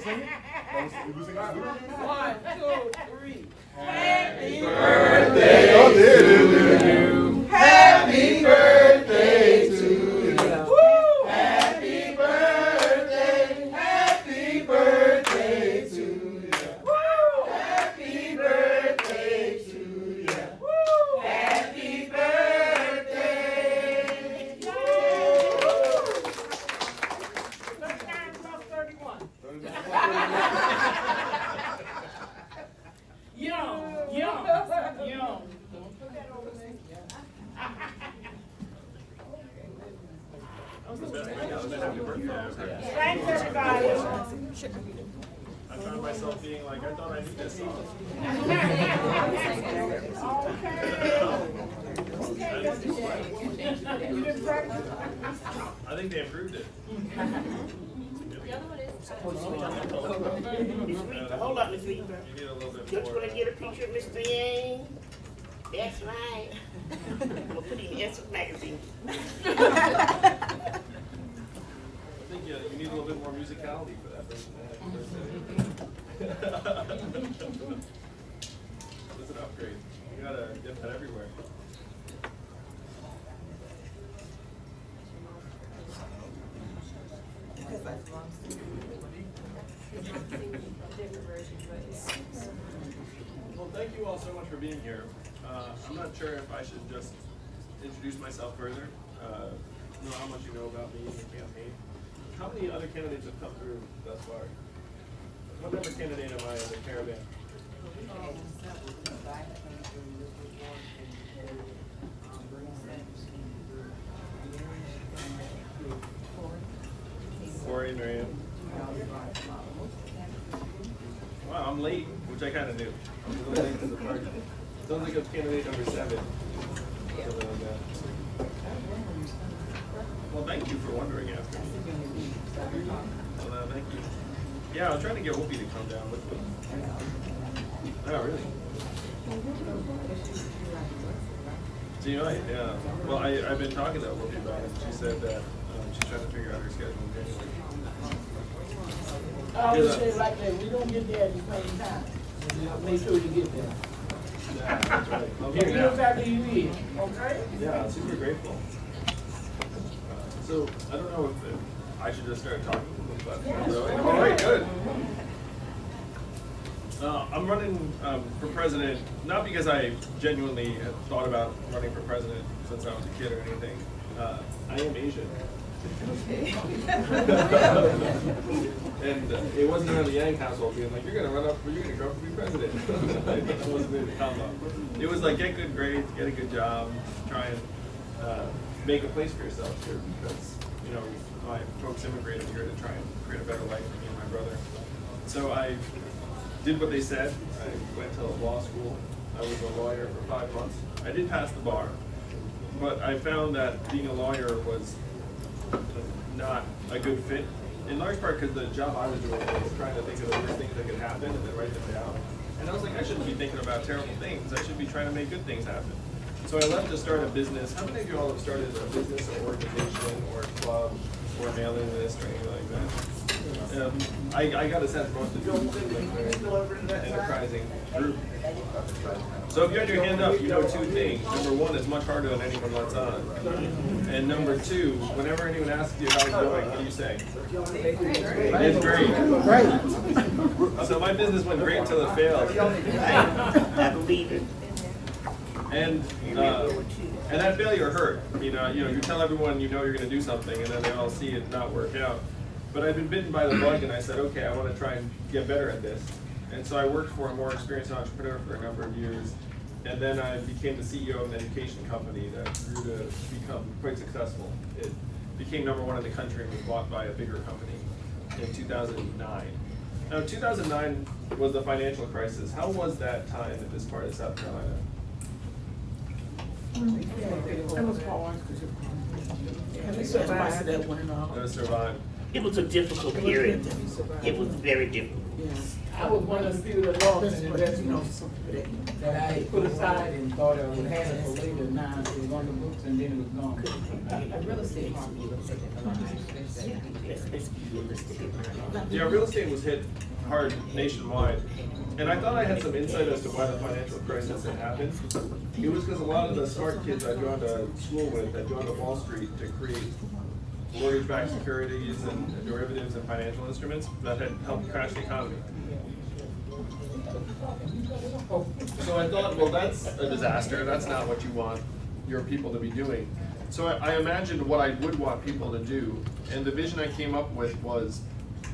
sing it? You sing it? 1, 2, 3. Happy birthday Oh, there it is. to you. Happy birthday to you. Happy birthday to you. Happy birthday to you. Happy birthday. 39 plus 31. Young. Don't put that over there. Thanks, everybody. I found myself being like, I thought I knew this song. You didn't practice? I think they improved it. Hold up, Miss Lee. You need a little bit Don't you more. want to get a picture of Mr. Yang? That's right. I'm going to put it in Essence magazine. I think you need a little bit more musicality for that. It's an upgrade. You gotta get that everywhere. Well, thank you all so much for being here. I'm not sure if I should just introduce myself further. Know how much you know about me and the campaign. How many other candidates have come through thus far? What number candidate am I in the caravan? Corey, Miriam. Wow, I'm late, which I kind of knew. I'm a little late to the party. Sounds like I'm candidate number 7. Something like that. Well, thank you for wondering after me. Well, thank you. Yeah, I was trying to get Whoopi to come down with me. Oh, really? So you might, yeah. Well, I've been talking to Whoopi about it. She said that she's trying to figure out her schedule in January. I always say like that, we don't get there at the same time. Make sure you get there. Yeah, that's right. I'm If here you now. look after you leave, okay? Yeah, I'm super grateful. So I don't know if I should just start talking, but all right, good. I'm running for president, not because I genuinely had thought about running for president since I was a kid or anything. I am Asian. And it wasn't around the Yang household being like, you're gonna grow up to be president. That wasn't in the combo. It was like, get good grades, get a good job, try and make a place for yourself here, because you know my folks immigrated here to try and create a better life for me and my brother. So I did what they said. I went to law school. I was a lawyer for 5 months. I did pass the bar, but I found that being a lawyer was not a good fit, in large part because the job I was doing was trying to think of the worst things that could happen and then write them down. And I was like, I shouldn't be thinking about terrible things. I should be trying to make good things happen. So I left to start a business. How many of you all have started a business or organization or a club or a mailing list or anything like that? I got a sense most of you like an enterprising group. So if you had your hand up, you know 2 things. Number 1, it's much harder than anyone lets on. And number 2, whenever anyone asks you how it's going, what do you say? It's great. So my business went great until it failed. I believe it. And that failure hurt. You know, you tell everyone you know you're going to do something, and then they all see it not work out. But I've been bitten by the bug, and I said, okay, I want to try and get better at this. And so I worked for a more experienced entrepreneur for a number of years, and then I became the CEO of an education company that grew to become quite successful. It became #1 in the country and was bought by a bigger company in 2009. Now, 2009 was the financial crisis. How was that time in this part of South Carolina? It was hard. And we survived that one and all. It was survived. It was a difficult period. It was very difficult. I was one of the few that lost an investment that I had put aside and thought I would have it for later. Now it was on the books and then it was gone. Real estate market was taking a lot of Yeah, real estate was hit hard nationwide. And I thought I had some insight as to why the financial crisis had happened. It was because a lot of the smart kids I'd gone to school with had gone to Wall Street to create mortgage-backed securities and derivatives and financial instruments that had helped crash the economy. So I thought, well, that's a disaster. That's not what you want your people to be doing. So I imagined what I would want people to do, and the vision I came up with was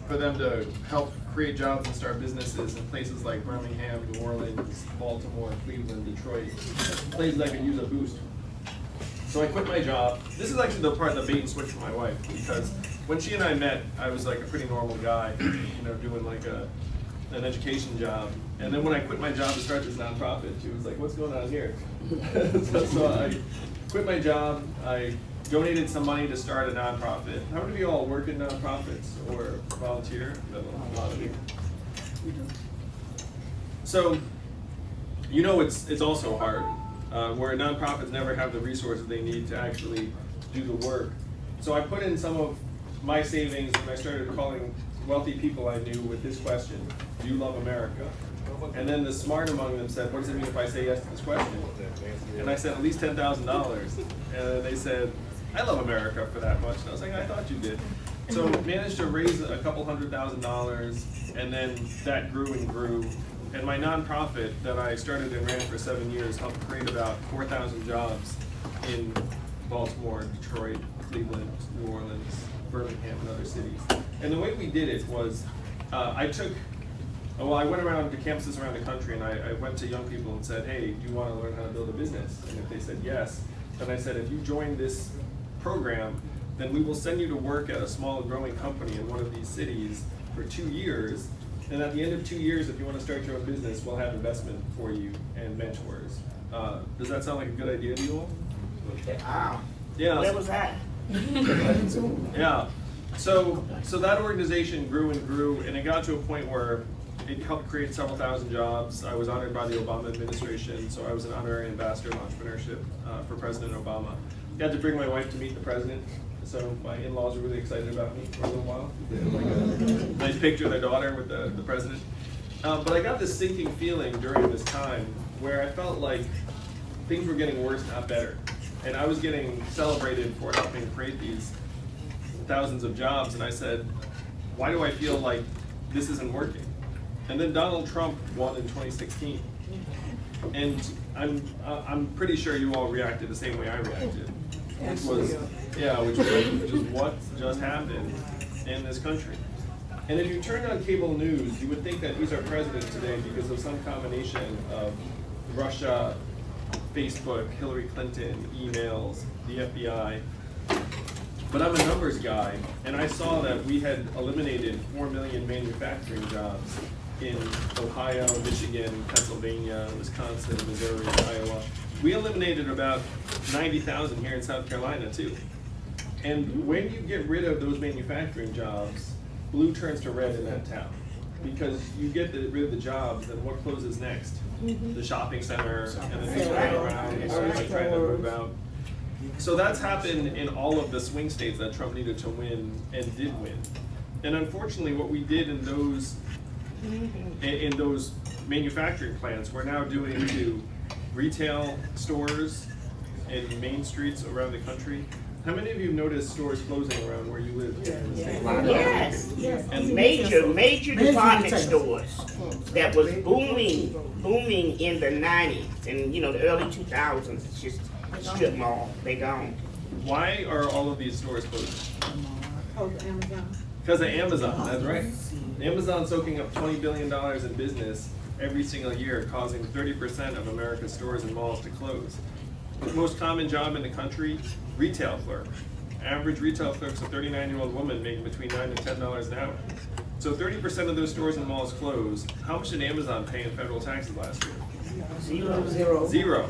for them to help create jobs and start businesses in places like Birmingham, New Orleans, Baltimore, Cleveland, Detroit, places that could use a boost. So I quit my job. This is actually the part that bait and switch for my wife, because when she and I met, I was like a pretty normal guy, doing like an education job. And then when I quit my job to start this nonprofit, she was like, "What's going on here?" so I quit my job. I donated some money to start a nonprofit. How many of you all work in nonprofits or volunteer? A lot of you. So, it's also hard, where nonprofits never have the resources they need to actually do the work. So I put in some of my savings and I started calling wealthy people I knew with this question: do you love America? And then the smart among them said, what does it mean if I say yes to this question? And I said, at least $10,000. And they said, I love America for that much. And I was like, I thought you did. So managed to raise a couple $100,000, and then that grew and grew. And my nonprofit that I started and ran for 7 years helped create about 4,000 jobs in Baltimore, Detroit, Cleveland, New Orleans, Birmingham, and other cities. And the way we did it was, I went around to campuses around the country, and I went to young people and said, hey, do you want to learn how to build a business? And if they said yes, then I said, if you join this program, then we will send you to work at a small and growing company in one of these cities for 2 years. And at the end of 2 years, if you want to start your own business, we'll have investment for you and mentors. Does that sound like a good idea to you all? Wow. Yeah. Where was I? Yeah. So that organization grew and grew, and it got to a point where it helped create several thousand jobs. I was honored by the Obama administration, so I was an honorary ambassador of entrepreneurship for President Obama. Got to bring my wife to meet the president, so my in-laws were really excited about me for a little while. They had like a nice picture of their daughter with the president. But I got this sinking feeling during this time where I felt like things were getting worse, not better. And I was getting celebrated for helping create these thousands of jobs, and I said, why do I feel like this isn't working? And then Donald Trump won in 2016, and I'm pretty sure you all reacted the same way I reacted, which was what just happened in this country. And if you turned on cable news, you would think that he's our president today because of some combination of Russia, Facebook, Hillary Clinton, emails, the FBI. But I'm a numbers guy, and I saw that we had eliminated 4 million manufacturing jobs in Ohio, Michigan, Pennsylvania, Wisconsin, Missouri, Iowa. We eliminated about 90,000 here in South Carolina too. And when you get rid of those manufacturing jobs, blue turns to red in that town. Because you get rid of the jobs, then what closes next? The shopping center, and then people go around and start trying to move out. So that's happened in all of the swing states that Trump needed to win and did win. And unfortunately, what we did in those manufacturing plants, we're now doing to retail stores in main streets around the country. How many of you noticed stores closing around where you live? Yes. And Major department stores that was booming in the 90s and the early 2000s. It's just strip mall. They gone. why are all of these stores closing? Because of Amazon, that's right. Amazon soaking up $20 billion in business every single year, causing 30% of America's stores and malls to close. The most common job in the country, retail clerk. Average retail clerk's a 39-year-old woman making between $9 and $10 an hour. So 30% of those stores and malls closed. How much did Amazon pay in federal taxes last year? Zero.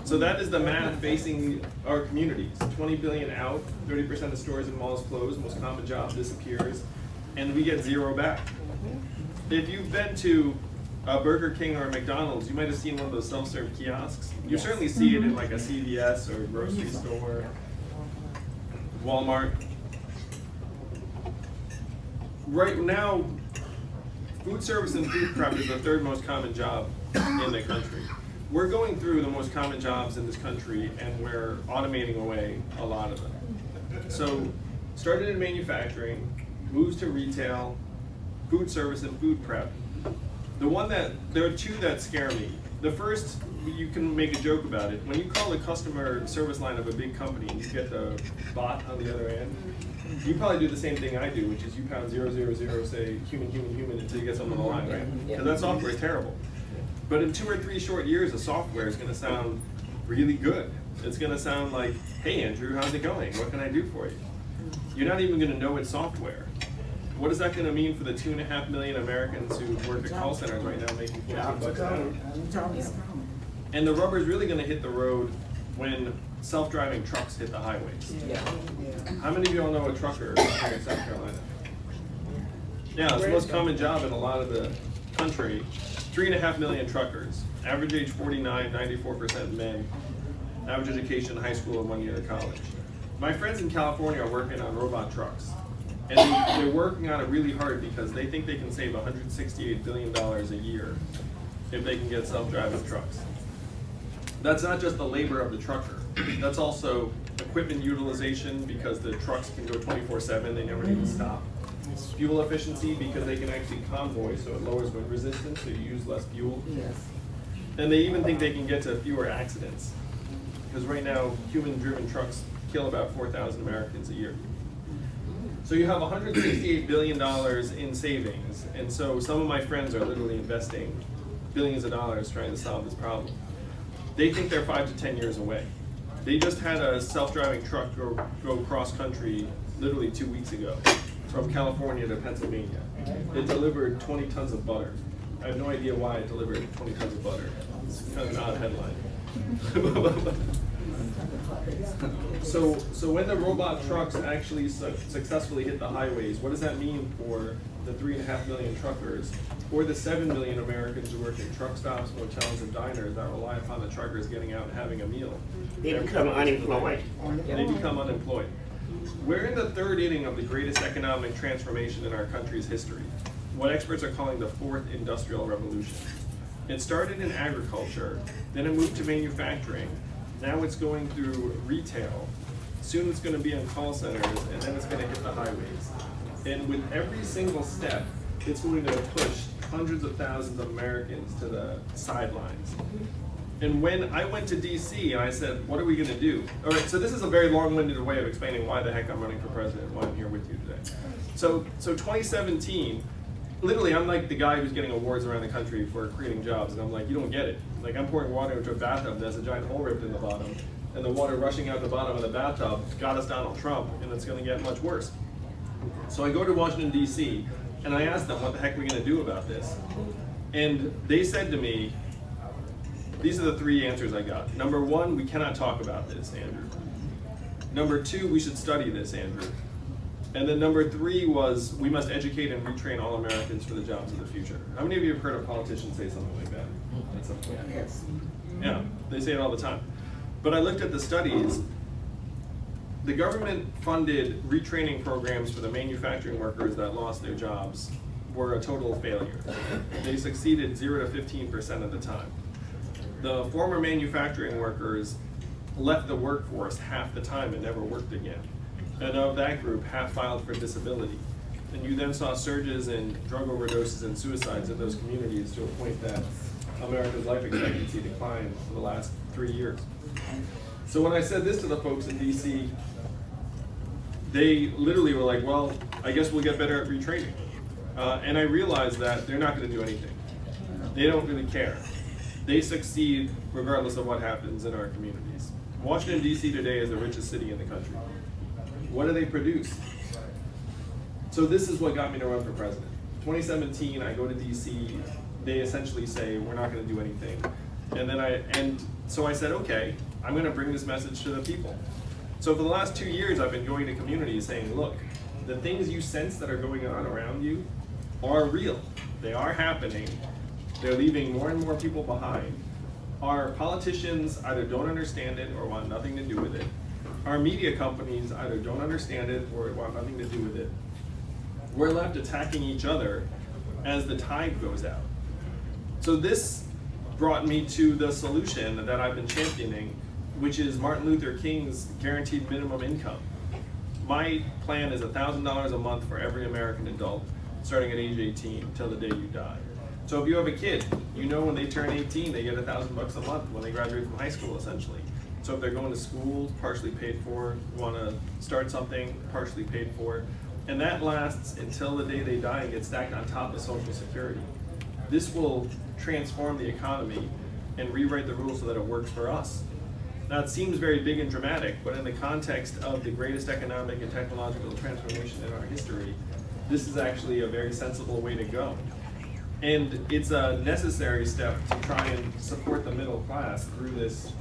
So that is the math facing our communities. 20 billion out, 30% of stores and malls closed, most common job disappears, and we get zero back. if you've been to a Burger King or a McDonald's, you might have seen one of those self-serve kiosks. You certainly see it in like a CVS or a grocery store, Walmart. Right now, food service and food prep is the third most common job in the country. We're going through the most common jobs in this country, and we're automating away a lot of them. So, started in manufacturing, moves to retail, food service and food prep. There are two that scare me. The first, you can make a joke about it. When you call the customer service line of a big company and you get the bot on the other end, you probably do the same thing I do, which is you pound 000, say human until you get someone on the line, right? Because that software is terrible. But in 2 or 3 short years, the software is going to sound really good. It's going to sound like, hey Andrew, how's it going? What can I do for you? You're not even going to know it's software. What is that going to mean for the 2.5 million Americans who work at call centers right now making $14 an hour? And the rubber is really going to hit the road when self-driving trucks hit the highways. How many of you all know a trucker here in South Carolina? Yeah, it's the most common job in a lot of the country. 3.5 million truckers, average age 49, 94% men, average education, high school and 1 year of college. My friends in California are working on robot trucks. And they're working on it really hard because they think they can save $168 billion a year if they can get self-driving trucks. That's not just the labor of the trucker. That's also equipment utilization because the trucks can go 24/7, they never need to stop. Fuel efficiency because they can actually convoy, so it lowers wind resistance, so you use less fuel. And they even think they can get to fewer accidents. Because right now, human-driven trucks kill about 4,000 Americans a year. So you have $168 billion in savings, and so some of my friends are literally investing billions of dollars trying to solve this problem. They think they're 5 to 10 years away. They just had a self-driving truck go cross-country literally 2 weeks ago from California to Pennsylvania. It delivered 20 tons of butter. I have no idea why it delivered 20 tons of butter. It's kind of an odd headline. So when the robot trucks actually successfully hit the highways, what does that mean for the 3.5 million truckers, or the 7 million Americans who work in truck stops, motels, and diners that rely upon the truckers getting out and having a meal? They become unemployed. They become unemployed. We're in the third inning of the greatest economic transformation in our country's history, what experts are calling the fourth industrial revolution. It started in agriculture, then it moved to manufacturing, now it's going through retail, soon it's going to be in call centers, and then it's going to hit the highways. And with every single step, it's going to push hundreds of thousands of Americans to the sidelines. And when I went to DC and I said, what are we going to do? All right, so this is a very long-winded way of explaining why the heck I'm running for president, why I'm here with you today. So 2017, literally I'm like the guy who's getting awards around the country for creating jobs, and I'm like, you don't get it. Like I'm pouring water into a bathtub that has a giant hole ripped in the bottom, and the water rushing out the bottom of the bathtub got us Donald Trump, and it's going to get much worse. So I go to Washington, D.C., and I asked them, what the heck are we going to do about this? And they said to me, these are the 3 answers I got. Number 1, we cannot talk about this, Andrew. Number 2, we should study this, Andrew. And then number 3 was, we must educate and retrain all Americans for the jobs of the future. How many of you have heard a politician say something like that at some point? Yes. Yeah, they say it all the time. But I looked at the studies. The government funded retraining programs for the manufacturing workers that lost their jobs were a total failure. They succeeded 0 to 15% of the time. The former manufacturing workers left the workforce half the time and never worked again. And of that group, half filed for disability. And you then saw surges in drug overdoses and suicides in those communities to a point that America's life expectancy declined for the last 3 years. So when I said this to the folks in DC, they literally were like, well, I guess we'll get better at retraining. And I realized that they're not going to do anything. They don't really care. They succeed regardless of what happens in our communities. Washington, D.C. today is the richest city in the country. What do they produce? So this is what got me to run for president. 2017, I go to D.C., they essentially say, we're not going to do anything. And so I said, okay, I'm going to bring this message to the people. So for the last 2 years, I've been going to communities saying, look, the things you sense that are going on around you are real. They are happening. They're leaving more and more people behind. Our politicians either don't understand it or want nothing to do with it. Our media companies either don't understand it or want nothing to do with it. We're left attacking each other as the tide goes out. So this brought me to the solution that I've been championing, which is Martin Luther King's guaranteed minimum income. My plan is $1,000 a month for every American adult, starting at age 18 till the day you die. So if you have a kid, you know when they turn 18, they get $1,000 a month when they graduate from high school, essentially. So if they're going to school, partially paid for, want to start something, partially paid for, and that lasts until the day they die and get stacked on top of Social Security. This will transform the economy and rewrite the rules so that it works for us. Now it seems very big and dramatic, but in the context of the greatest economic and technological transformation in our history, this is actually a very sensible way to go. And it's a necessary step to try and support the middle class through this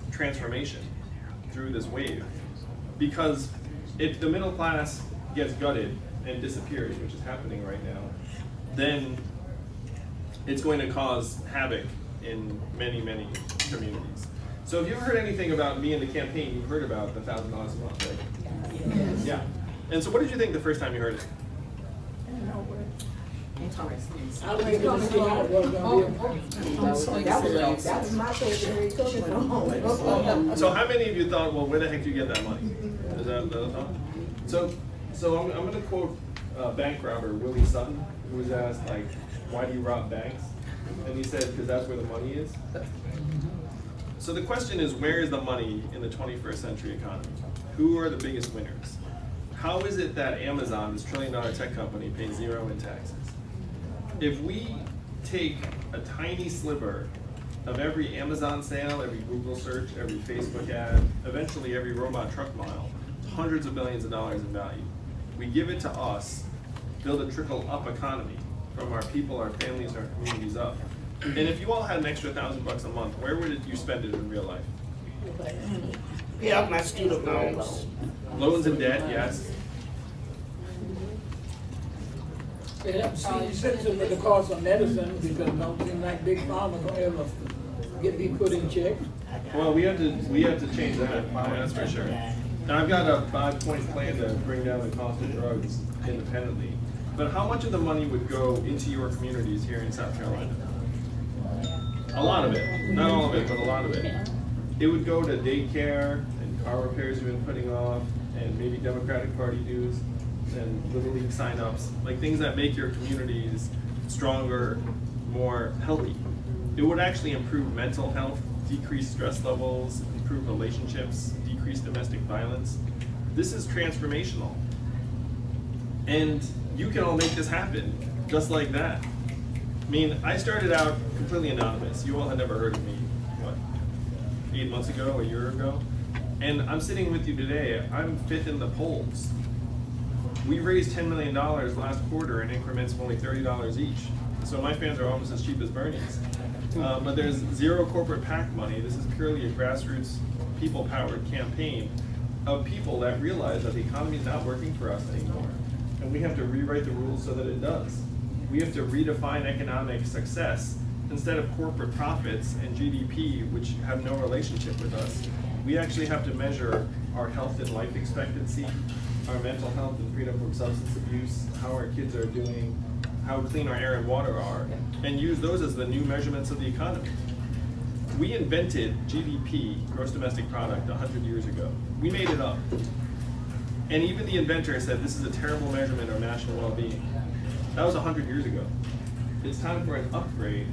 transformation, through this wave. Because if the middle class gets gutted and disappears, which is happening right now, then it's going to cause havoc in many, many communities. So if you've heard anything about me in the campaign, you've heard about the $1,000 a month, right? Yes. Yeah. And so what did you think the first time you heard it? I was going to see how it was going to be. That was my favorite area coming from. So how many of you thought, well, where the heck do you get that money? Is that the thought? So I'm going to quote bank robber Willie Sutton, who was asked, like, why do you rob banks? And he said, because that's where the money is. So the question is, where is the money in the 21st century economy? Who are the biggest winners? How is it that Amazon, this trillion-dollar tech company, pays zero in taxes? If we take a tiny sliver of every Amazon sale, every Google search, every Facebook ad, eventually every robot truck mile, hundreds of billions of dollars in value, we give it to us, build a trickle-up economy from our people, our families, our communities up. And if you all had an extra $1,000 a month, where would you spend it in real life? Pay off my student loans. Loans and debt, yes. It helps senior citizens with the cost of medicine because it don't seem like big pharma gonna ever be put in check. Well, we have to change that, that's for sure. Now, I've got a 5-point plan to bring down the cost of drugs independently. But how much of the money would go into your communities here in South Carolina? A lot of it, not all of it, but a lot of it. It would go to daycare and car repairs you've been putting off, and maybe Democratic Party dues, and Little League signups, like things that make your communities stronger, more healthy. It would actually improve mental health, decrease stress levels, improve relationships, decrease domestic violence. This is transformational. And you can all make this happen, just like that. I mean, I started out completely anonymous. You all had never heard of me, what, 8 months ago, a year ago? And I'm sitting with you today, I'm 5th in the polls. We raised $10 million last quarter in increments of only $30 each. So my fans are almost as cheap as Bernie's. But there's zero corporate PAC money. This is purely a grassroots, people-powered campaign of people that realize that the economy is not working for us anymore. And we have to rewrite the rules so that it does. We have to redefine economic success. Instead of corporate profits and GDP, which have no relationship with us, we actually have to measure our health and life expectancy, our mental health and freedom from substance abuse, how our kids are doing, how clean our air and water are, and use those as the new measurements of the economy. We invented GDP, gross domestic product, 100 years ago. We made it up. And even the inventor said this is a terrible measurement of national well-being. That was 100 years ago. It's time for an upgrade,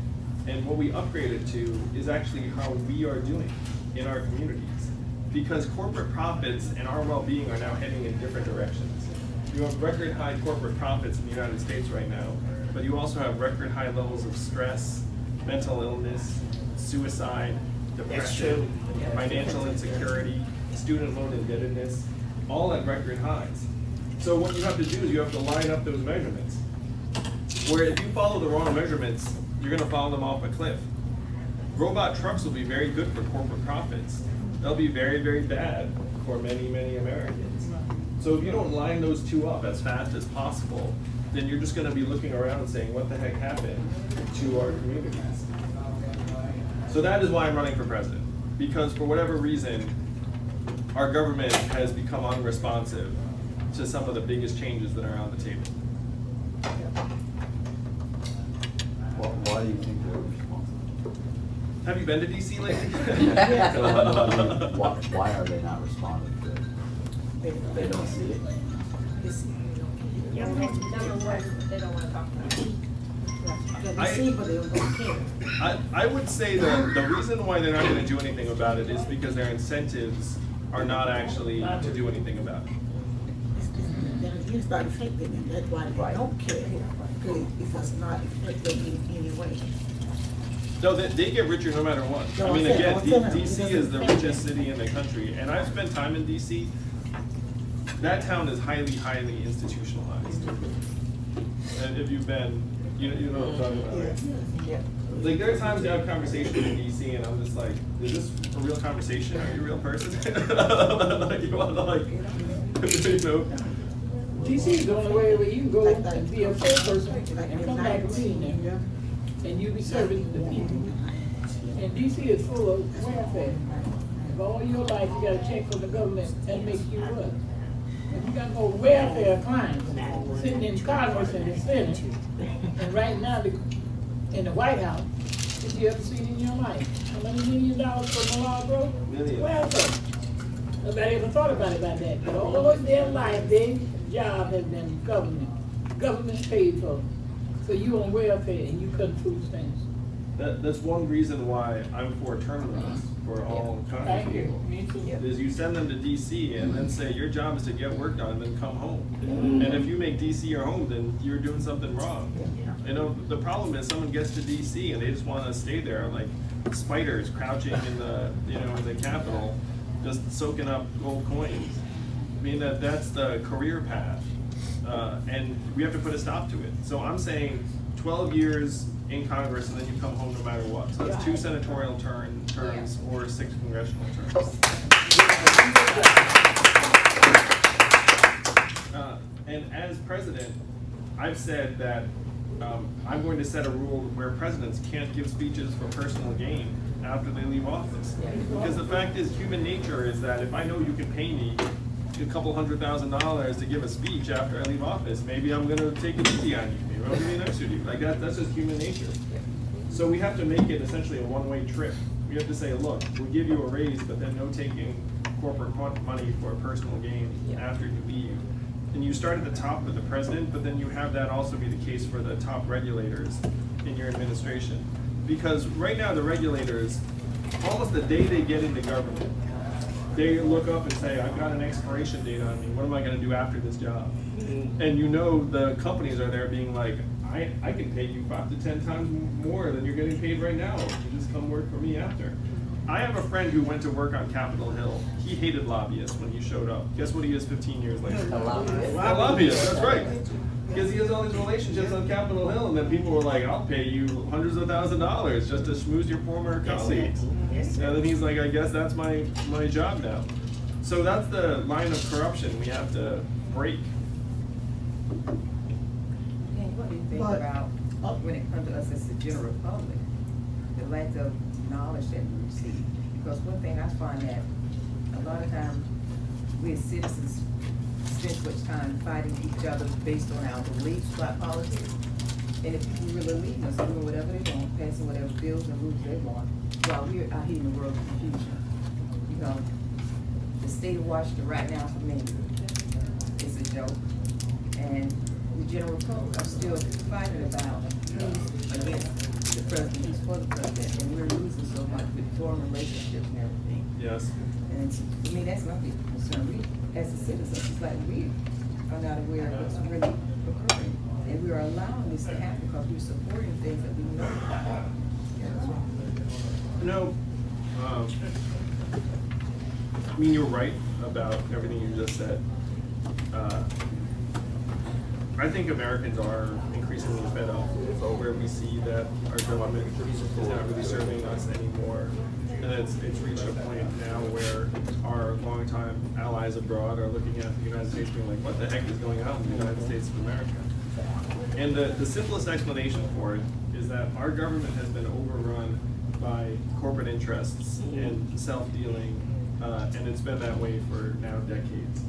and what we upgraded to is actually how we are doing in our communities. Because corporate profits and our well-being are now heading in different directions. You have record high corporate profits in the United States right now, but you also have record high levels of stress, mental illness, suicide, depression, financial insecurity, student loan indebtedness, all at record highs. So what you have to do is you have to line up those measurements. Where if you follow the wrong measurements, you're gonna follow them off a cliff. Robot trucks will be very good for corporate profits. They'll be very, very bad for many, many Americans. So if you don't line those two up as fast as possible, then you're just gonna be looking around and saying, what the heck happened to our communities? So that is why I'm running for president. Because for whatever reason, our government has become unresponsive to some of the biggest changes that are on the table. Well, why do you think they're responsible? Have you been to DC lately? Why are they not responding to it? They don't see it. They don't want to talk about it. I would say that the reason why they're not gonna do anything about it is because their incentives are not actually to do anything about it. It's not affecting them, that's why they don't care, because it's not affecting in any way. No, they get richer no matter what. I mean, again, DC is the richest city in the country, and I've spent time in DC. That town is highly, highly institutionalized. And if you've been, you know what I'm talking about, right? Like, there are times I have conversations in DC, and I'm just like, is this a real conversation? Are you a real person? Like, you want to, like, you know? DC is the only way where you can go and be a full person and come back and millionaire, and you be serving the people. And DC is full of welfare. If all your life you got a check from the government, that makes you what? If you got more welfare clients sitting in Congress and the Senate, and right now in the White House, did you ever seen in your life? How many $1 million for Milagro? Welfare. Nobody ever thought about it like that. But all their life, their job has been government. Government paid for. So you on welfare and you couldn't food things. That's one reason why I'm for term limits for all Congress Thank you. people. Me too. Is you send them to DC and then say, your job is to get work done and then come home. And if you make DC your home, then you're doing something wrong. You know, the problem is someone gets to DC and they just want to stay there like spiders crouching in the, in the Capitol, just soaking up gold coins. I mean, that's the career path. And we have to put a stop to it. So I'm saying 12 years in Congress and then you come home no matter what. So that's 2 senatorial terms or 6 congressional terms. And as president, I've said that I'm going to set a rule where presidents can't give speeches for personal gain after they leave office. Because the fact is, human nature is that if I know you can pay me a couple $100,000 to give a speech after I leave office, maybe I'm gonna take it easy on you, maybe I'm gonna be nice to you. Like that's just human nature. So we have to make it essentially a one-way trip. We have to say, look, we'll give you a raise, but then no taking corporate money for personal gain after you leave. And you start at the top with the president, but then you have that also be the case for the top regulators in your administration. Because right now the regulators, almost the day they get into government, they look up and say, I've got an expiration date on me. What am I going to do after this job? And the companies are there being like, I can pay you 5 to 10 times more than you're getting paid right now. You just come work for me after. I have a friend who went to work on Capitol Hill. He hated lobbyists when he showed up. Guess what he is 15 years later? A lobbyist, that's right. Because he has all these relationships on Capitol Hill, and then people were like, I'll pay you hundreds of $1,000s just to schmooze your former colleagues. And then he's like, I guess that's my job now. So that's the line of corruption we have to break. And what do you think about when it comes to us as the general public, the lack of knowledge that we receive? Because one thing I find that a lot of times we as citizens spend so much time fighting each other based on our beliefs about politics. And if people really leading us doing whatever they want, passing whatever bills and rules they want, while we're out here in the world of confusion. You know, the state of Washington right now for me is a joke. And the general public are still fighting about who's against the president, who's for the president, and we're losing so much with foreign relationships and everything. Yes. And for me, that's my big concern. We, as a citizen, it's like we are not aware of what's really occurring. And we are allowing this to happen because we're supporting things that we know about. No, I mean, you're right about everything you just said. I think Americans are increasingly fed up where we see that our government is not really serving us anymore. And it's reached a point now where our longtime allies abroad are looking at the United States being like, what the heck is going on in the United States of America? And the simplest explanation for it is that our government has been overrun by corporate interests and self-dealing, and it's been that way for now decades.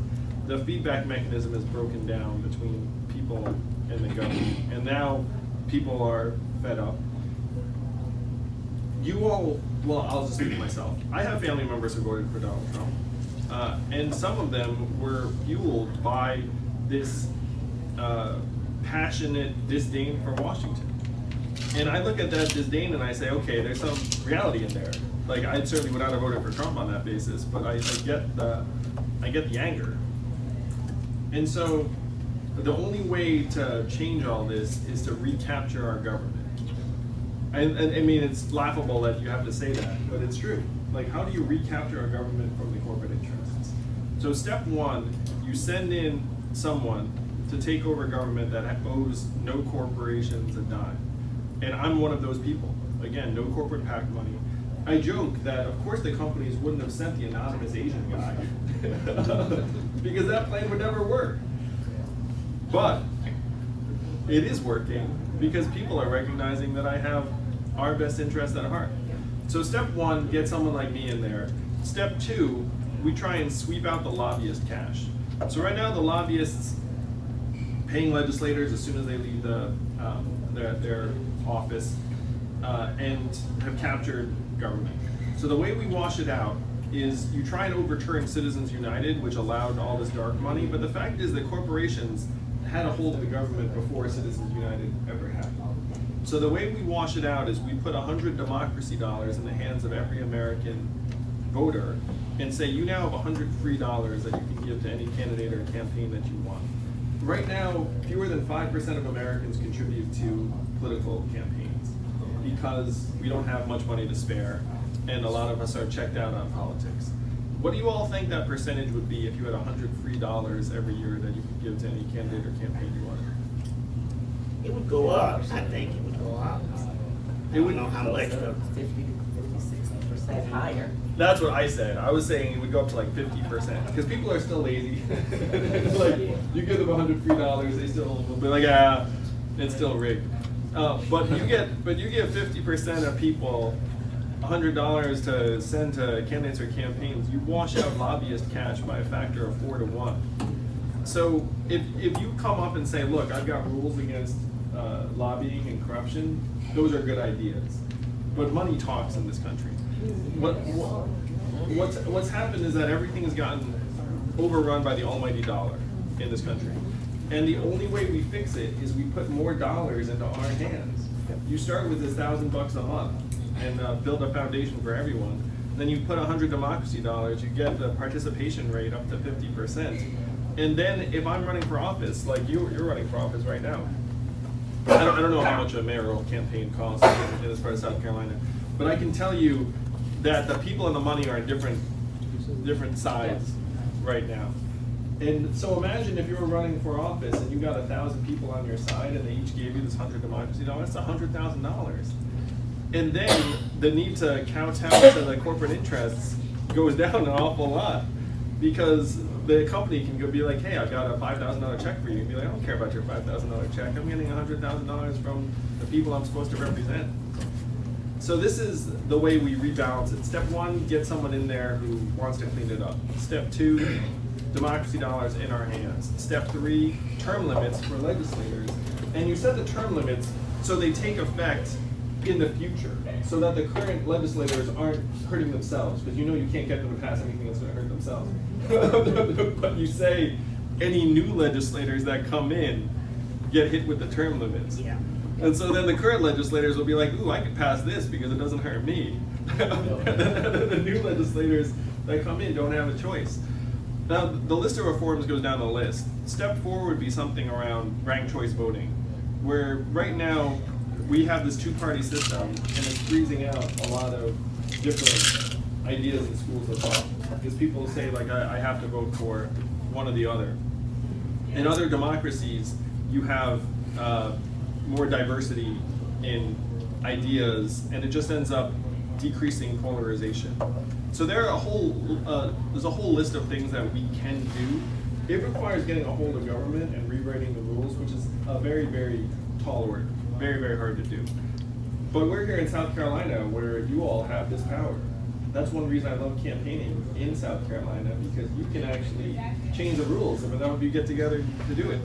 The feedback mechanism is broken down between people and the government, and now people are fed up. You all, well, I'll just speak for myself. I have family members who voted for Donald Trump, and some of them were fueled by this passionate disdain for Washington. And I look at that disdain and I say, okay, there's some reality in there. Like, I certainly would not have voted for Trump on that basis, but I get the anger. And so the only way to change all this is to recapture our government. And I mean, it's laughable that you have to say that, but it's true. Like, how do you recapture our government from the corporate interests? So step one, you send in someone to take over government that owes no corporations a dime. And I'm one of those people. Again, no corporate PAC money. I joke that, of course, the companies wouldn't have sent the anonymous Asian guy because that plan would never work. But it is working because people are recognizing that I have our best interest at heart. So step one, get someone like me in there. Step two, we try and sweep out the lobbyist cash. So right now, the lobbyists paying legislators as soon as they leave their office and have captured government. So the way we wash it out is you try and overturn Citizens United, which allowed all this dark money, but the fact is that corporations had a hold of the government before Citizens United ever happened. So the way we wash it out is we put 100 democracy dollars in the hands of every American voter and say, you now have 100 free dollars that you can give to any candidate or campaign that you want. Right now, fewer than 5% of Americans contribute to political campaigns because we don't have much money to spare, and a lot of us are checked out on politics. What do you all think that percentage would be if you had 100 free dollars every year that you could give to any candidate or campaign you wanted? It would go up, I think it would go up. It would know how much. 50 to 60% higher. That's what I said. I was saying it would go up to like 50% because people are still lazy. Like, you give them 100 free dollars, they still will be like, ah, it's still rigged. But you get 50% of people $100 to send to candidates or campaigns. You wash out lobbyist cash by a factor of 4 to 1. So if you come up and say, look, I've got rules against lobbying and corruption, those are good ideas. But money talks in this country. What's happened is that everything has gotten overrun by the almighty dollar in this country. And the only way we fix it is we put more dollars into our hands. You start with this $1,000 a month and build a foundation for everyone. Then you put 100 democracy dollars, you get the participation rate up to 50%. And then if I'm running for office, like you're running for office right now, I don't know how much a mayoral campaign costs in this part of South Carolina, but I can tell you that the people and the money are in different sides right now. And so imagine if you were running for office and you got 1,000 people on your side and they each gave you this 100 democracy dollars, that's $100,000. And then the need to kowtow to the corporate interests goes down an awful lot because the company can go be like, hey, I've got a $5,000 check for you. And be like, I don't care about your $5,000 check. I'm getting $100,000 from the people I'm supposed to represent. So this is the way we rebalance it. Step one, get someone in there who wants to clean it up. Step two, democracy dollars in our hands. Step three, term limits for legislators. And you set the term limits so they take effect in the future, so that the current legislators aren't hurting themselves, because you know you can't get them to pass anything that's going to hurt themselves. But you say any new legislators that come in get hit with the term limits. Yeah. And so then the current legislators will be like, ooh, I can pass this because it doesn't hurt me. The new legislators that come in don't have a choice. Now, the list of reforms goes down the list. Step 4 would be something around ranked choice voting, where right now we have this two-party system and it's freezing out a lot of different ideas in schools of thought. Because people say, like, I have to vote for one or the other. In other democracies, you have more diversity in ideas, and it just ends up decreasing polarization. So there's a whole list of things that we can do. It requires getting a hold of government and rewriting the rules, which is a very, very tall order, very, very hard to do. But we're here in South Carolina where you all have this power. That's one reason I love campaigning in South Carolina, because you can actually change the rules if enough of you get together to do it.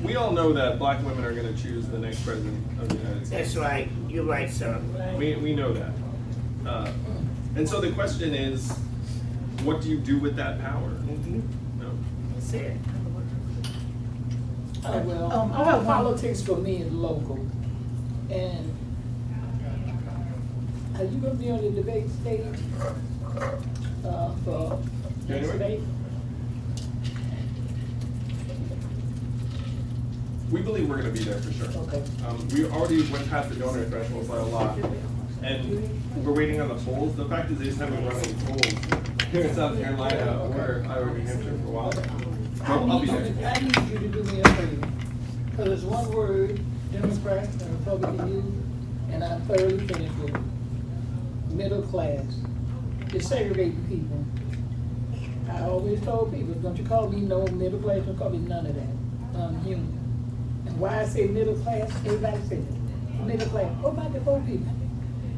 We all know that black women are going to choose the next president of the United States. That's right, you're right, sir. We know that. And so the question is, what do you do with that power? No. That's it. Well, I have one. politics for me is local. And are you gonna be on the debate stage, for next January? debate? We believe we're going to be there for sure. Okay. We already went past the donor threshold by a lot, and we're waiting on the polls. The fact is, they just haven't run any polls here in South Carolina or Iowa, New Hampshire for a while. I'll be there. I need you to do me a favor, because it's one word, Democrat and Republican use, and I'm thoroughly finished with it. Middle class. It's segregating people. I always told people, don't you call me no middle class, don't call me none of that. I'm human. And why I say middle class, everybody says it. Middle class. What about the poor people?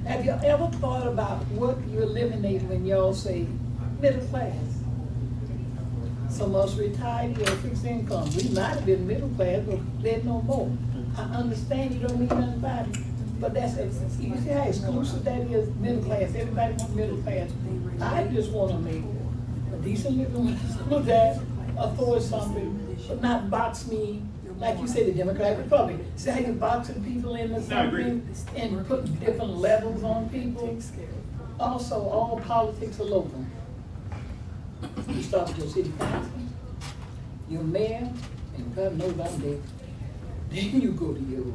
Have you ever thought about what you eliminate when y'all say middle class? Some of us retired with a fixed income. We might have been middle class, but there's no more. I understand you don't mean nothing about it, but that's, you see how exclusive that is, middle class. Everybody wants middle class. I just want to make a decent living with that, afford something, but not box me, like you said, the Democratic Republic. See how you're boxing people into something and putting different levels on people? Also, all politics are local. You start with your city council, your mayor, and God knows I'm there. Then you go to your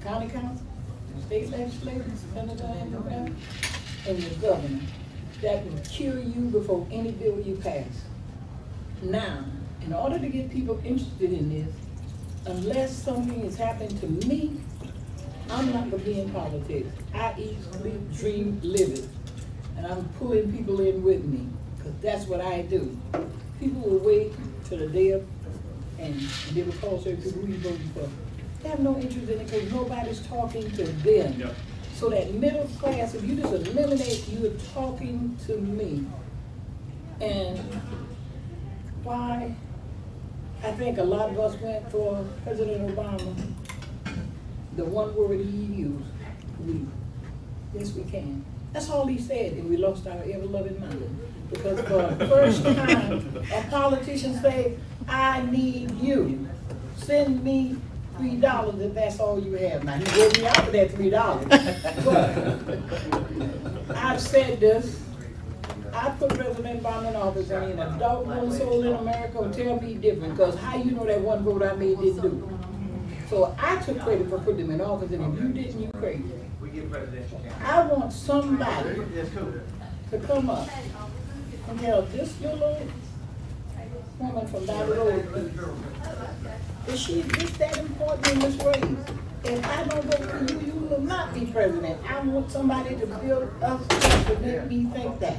county council, your state legislature, senator, and your governor. That will cure you before any bill you pass. Now, in order to get people interested in this, unless something is happening to me, I'm not gonna be in politics. I eat, sleep, dream, live it. And I'm pulling people in with me, because that's what I do. People will wait till the day of, and they will call certain people, who you voting for? They have no interest in it because nobody's talking to them. Yep. So that middle class, if you just eliminate, you're talking to me. And why I think a lot of us went for President Obama, the one word he used, we. Yes, we can. That's all he said, and we lost our ever-loving mind. Because for the first time, a politician say, I need you. Send me $3 if that's all you have. Now, he gave me out for that $3. But I've said this. I put President Obama in office, and ain't a doggone soul in America will tell me different, because how you know that one vote I made didn't do it? So I took credit for putting him in office, and if you didn't, you crazy. I want somebody to come up and tell this little woman from down the road, is she just that important in this race? If I don't vote for you, you will not be president. I want somebody to build us up to make me think that.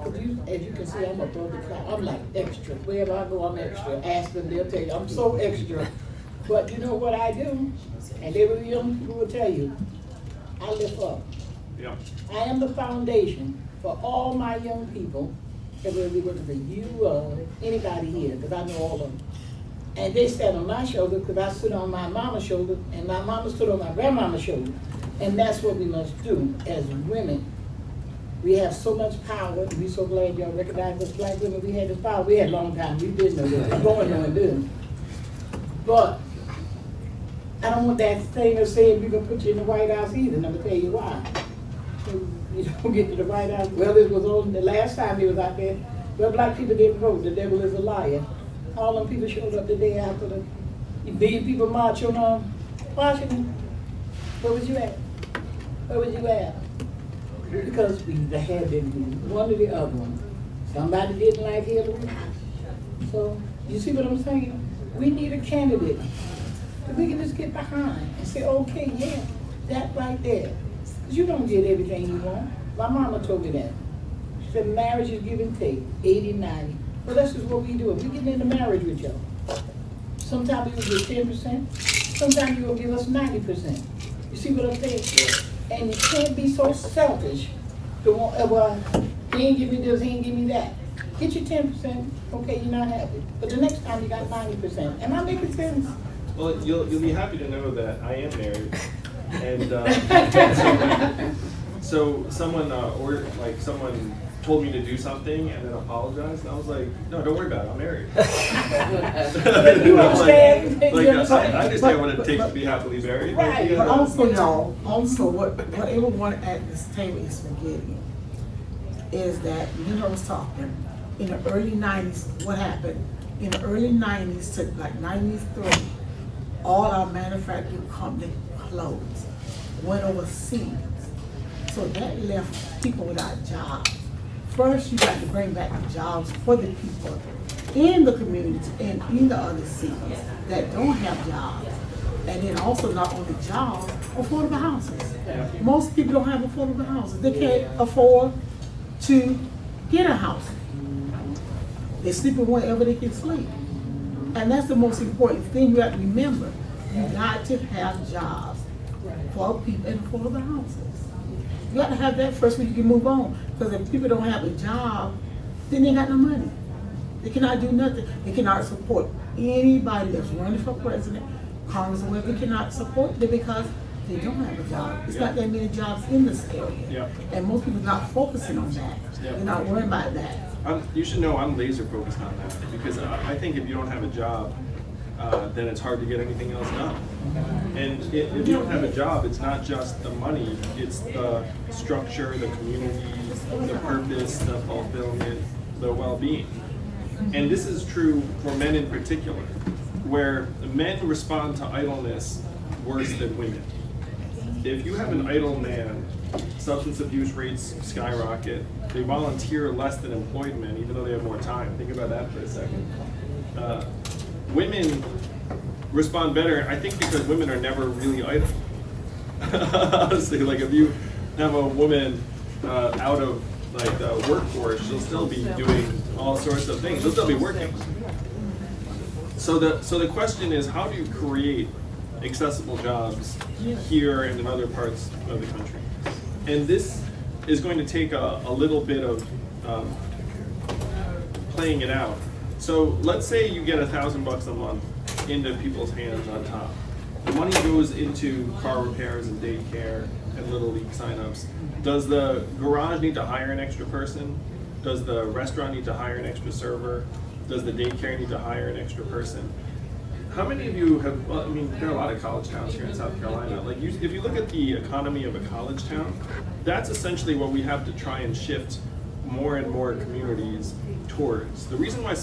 As you can see, I'm a public guy. I'm like extra. Wherever I go, I'm extra. Ask them, they'll tell you, I'm so extra. But you know what I do? And they will, young people will tell you, I lift up. Yeah. I am the foundation for all my young people, that will be working for you, anybody here, because I know all of them. And they stand on my shoulder because I stood on my mama's shoulder, and my mama stood on my grandmama's shoulder. And that's what we must do as women. We have so much power. We're so glad y'all recognize us black women. We had this power. We had a long time. We didn't know this. We're going on and doing. But I don't want that thing of saying we're going to put you in the White House either. And I'm going to tell you why. You don't get to the White House. Well, it was on the last time he was out there. Well, black people didn't vote. The devil is a liar. All them people showed up the day after the million people march on Washington. Where was you at? Where was you at? Because we had been one or the other one. Somebody didn't like Hillary. So, you see what I'm saying? We need a candidate that we can just get behind and say, okay, yeah, that right there. You don't get everything you want. My mama told me that. She said marriage is give and take, 80, 90. Well, that's just what we do. We get into marriage with y'all. Sometimes we will give 10%, sometimes you will give us 90%. You see what I'm saying? And you can't be so selfish to want, well, he ain't give me this, he ain't give me that. Get your 10%, okay, you're not happy. But the next time you got 90%. Am I making sense? Well, you'll be happy to know that I am married, and so someone someone told me to do something and then apologized, and I was like, no, don't worry about it, I'm married. You understand? I understand what it takes to be happily married. Right. But also, y'all, what everyone at this table is forgetting is that, you know, I was talking, in the early 90s, what happened? In the early 90s to like 93, all our manufacturing company closed, went overseas. So that left people without jobs. First, you got to bring back the jobs for the people in the communities and in the other cities that don't have jobs. And then also not only jobs, affordable houses. Most people don't have affordable houses. They can't afford to get a house. They're sleeping wherever they can sleep. And that's the most important thing you have to remember. You got to have jobs for people and affordable houses. You got to have that first before you can move on. Because if people don't have a job, then they got no money. They cannot do nothing. They cannot support anybody that's running for president, Congress, or whatever. They cannot support them because they don't have a job. It's not that many jobs in this area. And most people are not focusing on that. They're not worried about that. You should know I'm laser focused on that, because I think if you don't have a job, then it's hard to get anything else done. And if you don't have a job, it's not just the money, it's the structure, the community, the purpose, the fulfillment, the well-being. And this is true for men in particular, where men respond to idleness worse than women. If you have an idle man, substance abuse rates skyrocket. They volunteer less than employed men, even though they have more time. Think about that for a second. Women respond better, I think, because women are never really idle. Honestly, like if you have a woman out of like the workforce, she'll still be doing all sorts of things. She'll still be working. So the question is, how do you create accessible jobs here and in other parts of the country? And this is going to take a little bit of playing it out. So let's say you get $1,000 a month into people's hands on top. The money goes into car repairs and daycare and Little League signups. Does the garage need to hire an extra person? Does the restaurant need to hire an extra server? Does the daycare need to hire an extra person? How many of you have, well, I mean, there are a lot of college towns here in South Carolina. Like, if you look at the economy of a college town, that's essentially what we have to try and shift more and more communities towards. The reason why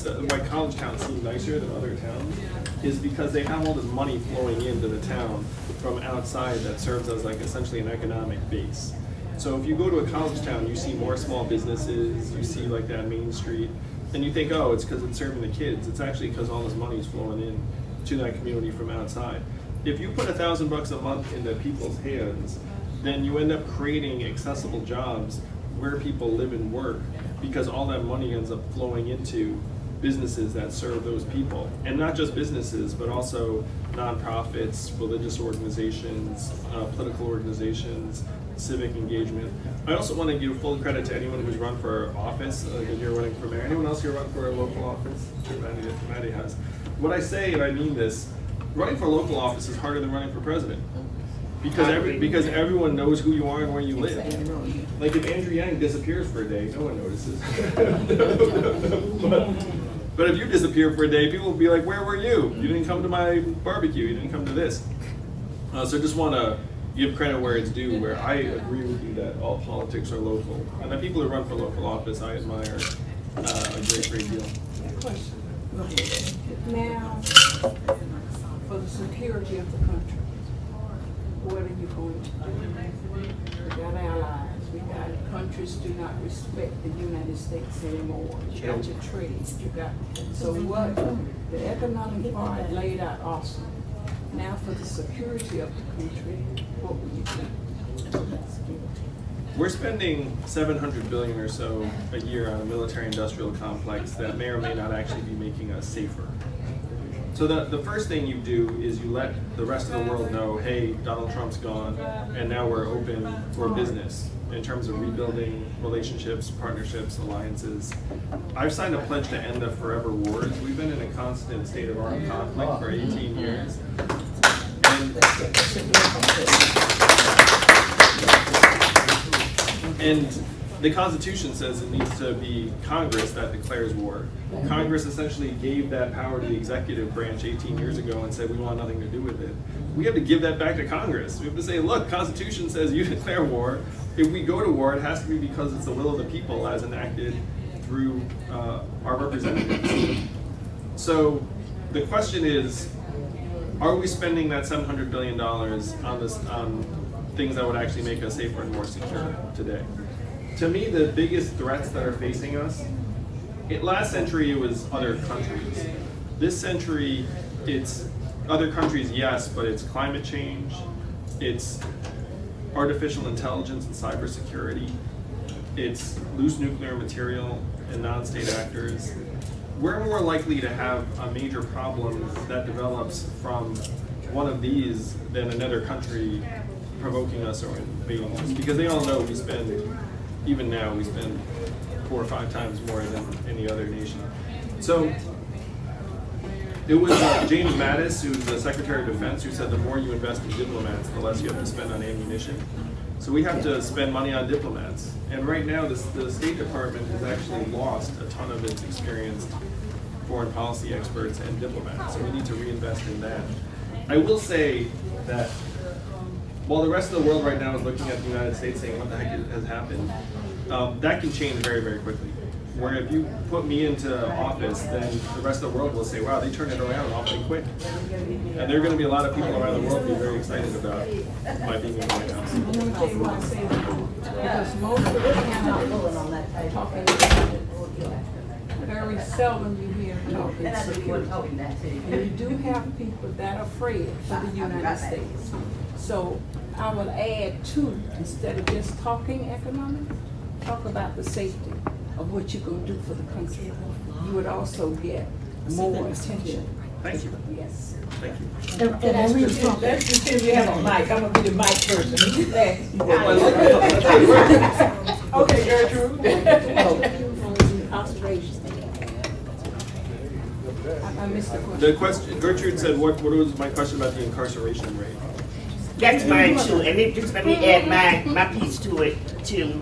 college towns seem nicer than other towns is because they have all this money flowing into the town from outside that serves as like essentially an economic base. So if you go to a college town, you see more small businesses, you see like that Main Street, and you think, oh, it's because it's serving the kids. It's actually because all this money is flowing in to that community from outside. If you put $1,000 a month into people's hands, then you end up creating accessible jobs where people live and work, because all that money ends up flowing into businesses that serve those people. And not just businesses, but also nonprofits, religious organizations, political organizations, civic engagement. I also want to give full credit to anyone who's run for office. If you're running for mayor, anyone else here run for a local office? Sure, Maddie has. What I say, and I mean this, running for local office is harder than running for president. Because everyone knows who you are and where you live. Like if Andrew Yang disappears for a day, no one notices. But if you disappear for a day, people will be like, where were you? You didn't come to my barbecue, you didn't come to this. So I just want to give credit where it's due, where I agree with you that all politics are local. And the people who run for local office, I admire a great deal. Now, for the security of the country, what are you going to do? We got allies, we got countries do not respect the United States anymore. You got your trade, you got, so what, the economic part laid out awesome. Now for the security of the country, what will you do? We're spending $700 billion or so a year on a military-industrial complex that may or may not actually be making us safer. So the first thing you do is you let the rest of the world know, hey, Donald Trump's gone, and now we're open for business in terms of rebuilding relationships, partnerships, alliances. I've signed a pledge to end the forever wars. We've been in a constant state of armed conflict for 18 years. And the Constitution says it needs to be Congress that declares war. Congress essentially gave that power to the executive branch 18 years ago and said we want nothing to do with it. We have to give that back to Congress. We have to say, look, Constitution says you declare war. If we go to war, it has to be because it's the will of the people as enacted through our representatives. So the question is, are we spending that $700 billion on things that would actually make us safer and more secure today? To me, the biggest threats that are facing us, last century it was other countries. This century, it's other countries, yes, but it's climate change, it's artificial intelligence and cybersecurity, it's loose nuclear material and non-state actors. We're more likely to have a major problem that develops from one of these than another country provoking us or invading us, because they all know we spend, even now, we spend 4 or 5 times more than any other nation. So it was James Mattis, who's the Secretary of Defense, who said the more you invest in diplomats, the less you have to spend on ammunition. So we have to spend money on diplomats. And right now, the State Department has actually lost a ton of its experienced foreign policy experts and diplomats. So we need to reinvest in that. I will say that while the rest of the world right now is looking at the United States saying, what the heck has happened, that can change very, very quickly. Where if you put me into office, then the rest of the world will say, wow, they turned it around awfully quick. And there are going to be a lot of people around the world who be very excited about my being in the White House. Because most of the time talking about it, very seldom you hear talking security. And you do have people that are afraid for the United States. So I would add too, instead of just talking economics, talk about the safety of what you're going to do for the country. You would also get more attention. Thank you. Yes. Thank you. That's just if you have a mic. I'm gonna be the mic person. You there? Okay, Gertrude. I missed the question. The question, Gertrude said, what was my question about the incarceration rate? That's mine too, and then just let me add my piece to it too.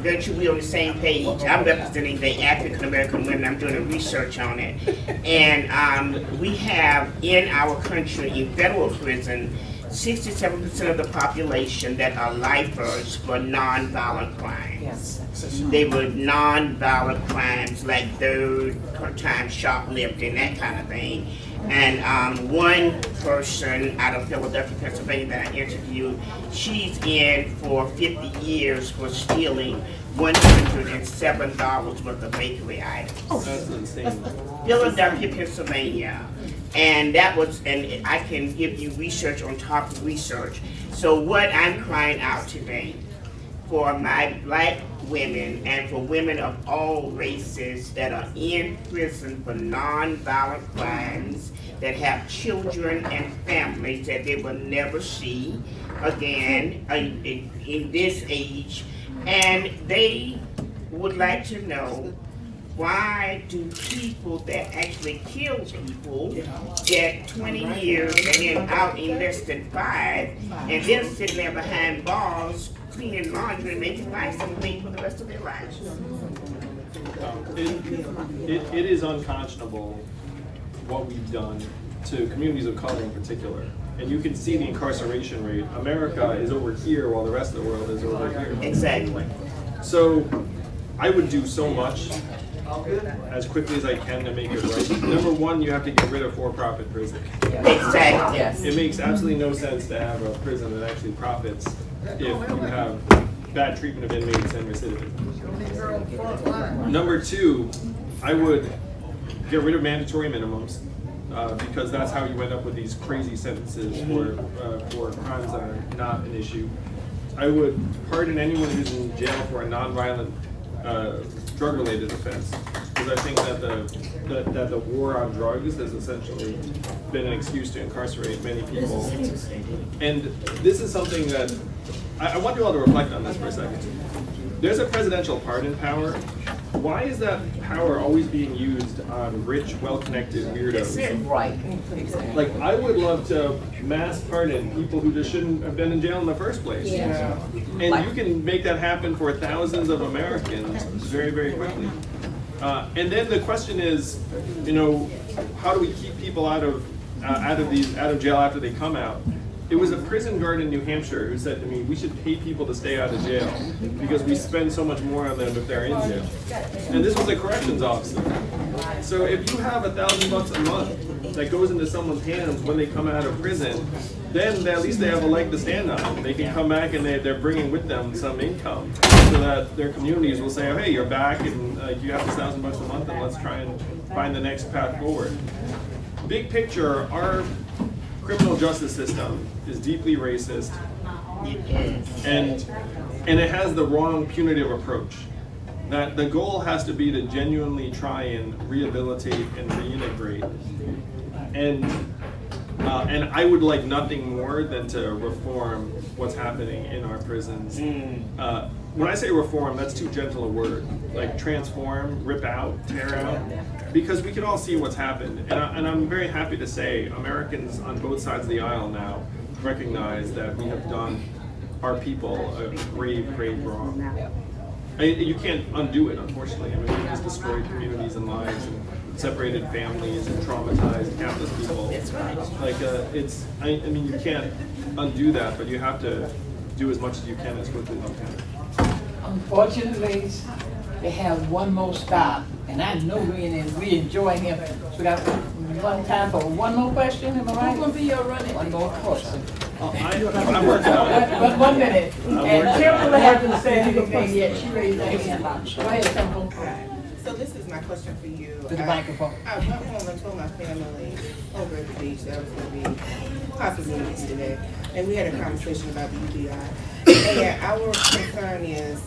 Gertrude, we on the same page. I'm representing the African American women. I'm doing a research on it, and we have in our country in federal prison 67% of the population that are lifers for nonviolent crimes. Yes. They were nonviolent crimes like third-time shoplifting, that kind of thing. And one person out of Philadelphia, Pennsylvania that I interviewed, she's in for 50 years for stealing $107 worth of bakery items. That's insane. Philadelphia, Pennsylvania. And that was, and I can give you research on top of research. So what I'm crying out today for my black women and for women of all races that are in prison for nonviolent crimes, that have children and families that they will never see again in this age, and they would like to know, why do people that actually kill people get 20 years and then out in less than 5, and then sitting there behind bars cleaning laundry and making license plate for the rest of their lives? It is unconscionable what we've done to communities of color in particular. And you can see the incarceration rate. America is over here while the rest of the world is over here. Exactly. So I would do so much as quickly as I can to make it right. Number one, you have to get rid of for-profit prisons. Exactly. Yes. It makes absolutely no sense to have a prison that actually profits if you have bad treatment of inmates and recidivism. Number two, I would get rid of mandatory minimums. because that's how you end up with these crazy sentences for crimes that are not an issue. I would pardon anyone who's in jail for a nonviolent drug-related offense, because I think that the war on drugs has essentially been an excuse to incarcerate many people. And this is something that I want you all to reflect on this for a second. There's a presidential pardon power. Why is that power always being used on rich, well-connected weirdos? Right. Like, I would love to mass pardon people who just shouldn't have been in jail in the first place. Yeah. And you can make that happen for thousands of Americans very, very quickly. And then the question is, you know, how do we keep people out of jail after they come out? It was a prison guard in New Hampshire who said to me, we should pay people to stay out of jail because we spend so much more on them if they're in jail. And this was a corrections officer. So if you have $1,000 a month that goes into someone's hands when they come out of prison, then at least they have a leg to stand on. They can come back and they're bringing with them some income so that their communities will say, oh, hey, you're back and you have this $1,000 a month and let's try and find the next path forward. Big picture, our criminal justice system is deeply racist, and it has the wrong punitive approach. That the goal has to be to genuinely try and rehabilitate and reintegrate. And I would like nothing more than to reform what's happening in our prisons. When I say reform, that's too gentle a word. Like transform, rip out, tear out, because we can all see what's happened. And I'm very happy to say Americans on both sides of the aisle now recognize that we have done our people a grave, grave wrong. You can't undo it, unfortunately. I mean, we just destroyed communities and lives and separated families and traumatized countless people. Like, I mean, you can't undo that, but you have to do as much as you can as quickly as you can. Unfortunately, they have one more stop, and I know we enjoy him. So we got one time for one more question, am I right? Who's gonna be your running? One more question. I'm working on it. 1 minute. And Temple hasn't said anything yet. She raised her hand. Go ahead, Temple. So this is my question for you. To the microphone. I went home and told my family over at the beach that I was going to be possibly released today, and we had a conversation about the UBI. And our concern is,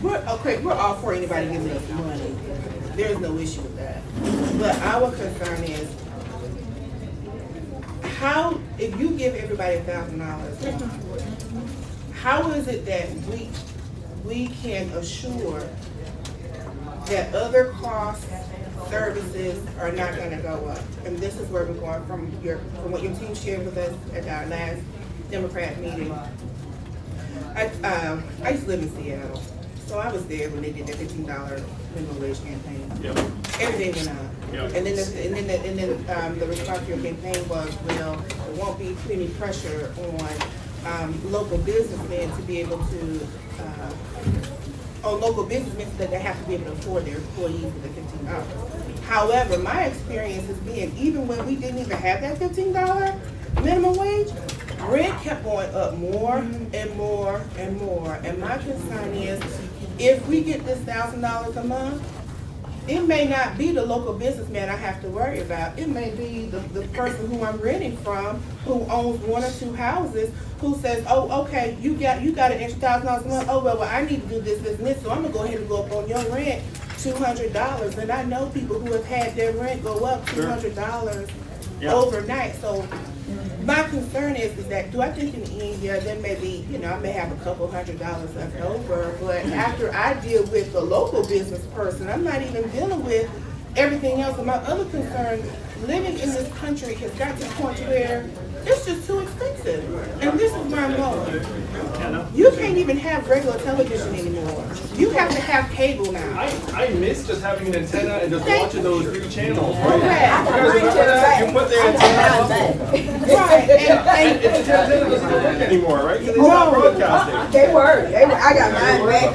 we're all for anybody giving us money. There's no issue with that. But our concern is, how, if you give everybody $1,000, how is it that we can assure that other costs, services are not going to go up? And this is where we're going from what your team shared with us at our last Democrat meeting. I used to live in Seattle, so I was there when they did the $15 minimum wage campaign. Yep. Everything went up. Yep. And then the response to your campaign was, well, there won't be any pressure on local businessmen to be able to, on local businessmen that they have to be able to afford their employees with the $15. However, my experience has been, even when we didn't even have that $15 minimum wage, rent kept going up more and more and more. And my concern is, if we get this $1,000 a month, it may not be the local businessman I have to worry about. It may be the person who I'm renting from, who owns 1 or 2 houses, who says, oh, okay, you got an extra $1,000 a month. Oh, well, I need to do this, this, and this, so I'm gonna go ahead and go up on your rent $200. And I know people who have had their rent go up $200 overnight. So my concern is that, do I think in the end, yeah, there may be, I may have a couple $100 left over, but after I deal with the local business person, I'm not even dealing with everything else. And my other concern, living in this country has got to the point where it's just too expensive. And this is where I'm going. You can't even have regular television anymore. You have to have cable now. I miss just having an antenna and just watching those 3 channels, right? Correct. You guys remember that? You put the antenna up. Right. And the antenna doesn't even work anymore, right? Because they stopped broadcasting. They were. I got mine back.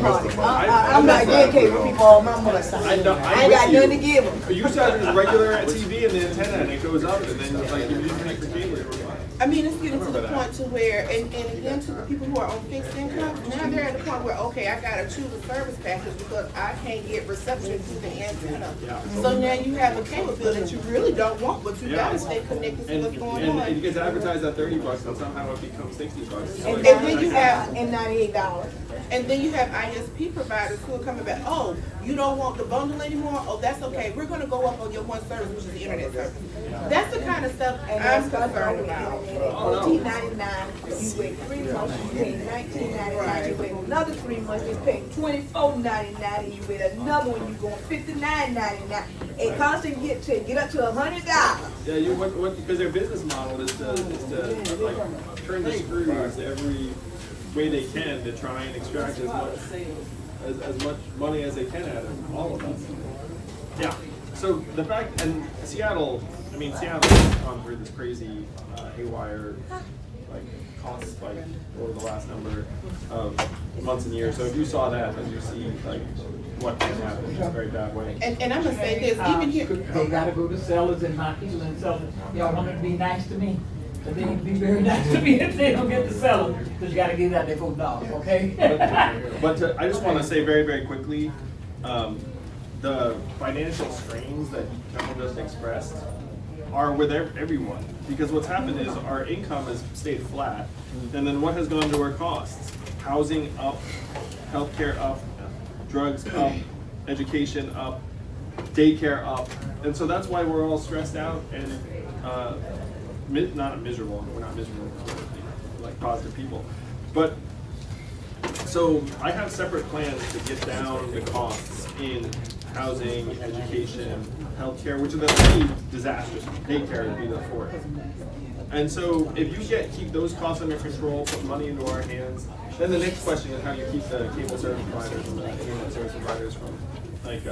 I'm not getting cable people all my money. I ain't got nothing to give them. But you used to have regular TV and the antenna, and it goes up, and then like if you didn't connect the cable, it was fine. I mean, it's getting to the Remember that. point to where, and again, to the people who are on fixed income, now they're at the point where, okay, I gotta choose a service package because I can't get reception to the antenna. Yeah. So now you have a cable bill that you really don't want, but you Yeah. gotta stay connected to what's going And on. it gets advertised at $30 and somehow it becomes $60. And then you have, And $98. and then you have ISP providers who are coming back, oh, you don't want the bundle anymore? Oh, that's okay, we're gonna go up on your one service, which is the internet service. That's the kind of stuff And I'm that's concerned about. $14.99, you wait 3 months, you pay $19.99, you wait another 3 months, you pay $24.99, and you wait another one, you going $59.99. It constantly get up to $100. Yeah, because their business model is to like turn the screws every way they can to try and extract as much money as they can out of all of us. Yeah. So the fact, and Seattle's gone through this crazy haywire like cost spike over the last number of months and years. So if you saw that, then you see like what can happen in a very bad way. And I'm gonna say this, even here. They gotta go to sellers and my people and sellers. Y'all want them to be nice to me, but they need to be very nice to me if they don't get the seller, because you gotta give out their $4, okay? I just want to say very, very quickly, the financial strains that Kendall just expressed are with everyone. Because what's happened is our income has stayed flat, and then what has gone to our costs? Housing up, healthcare up, drugs up, education up, daycare up, and so that's why we're all stressed out and not miserable. We're not miserable, we're like positive people, but. So I have separate plans to get down the costs in housing, education, healthcare, which are the three disasters. Daycare would be the fourth. And so if you keep those costs under control, put money into our hands, then the next question is how do you keep the cable service providers and the internet service providers from like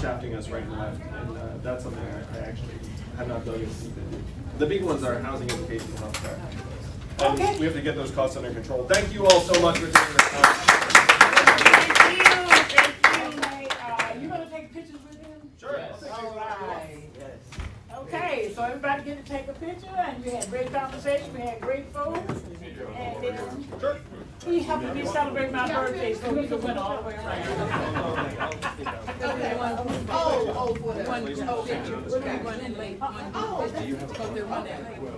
shafting us right and left. And that's something I actually have not dug as deep into. The big ones are housing, education, and healthcare. And we have to get those costs under control. Thank you all so much for taking the time. Thank you. You gonna take pictures with him? Sure. All right. Okay, so everybody get to take a picture, and we had great conversation, we had great food, and then he happened to be celebrating my birthday, so we could win all the way around.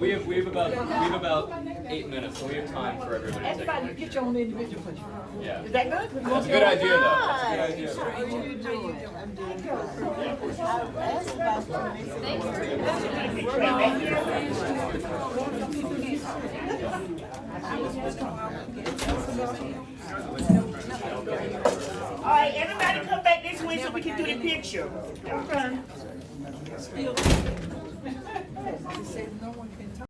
We have about 8 minutes, so we have time for everybody to take a Everybody picture. get your own individual picture. Yeah. Is that good? That's a good idea, though. That's a good idea. All right, everybody come back this way so we can do the picture. Okay.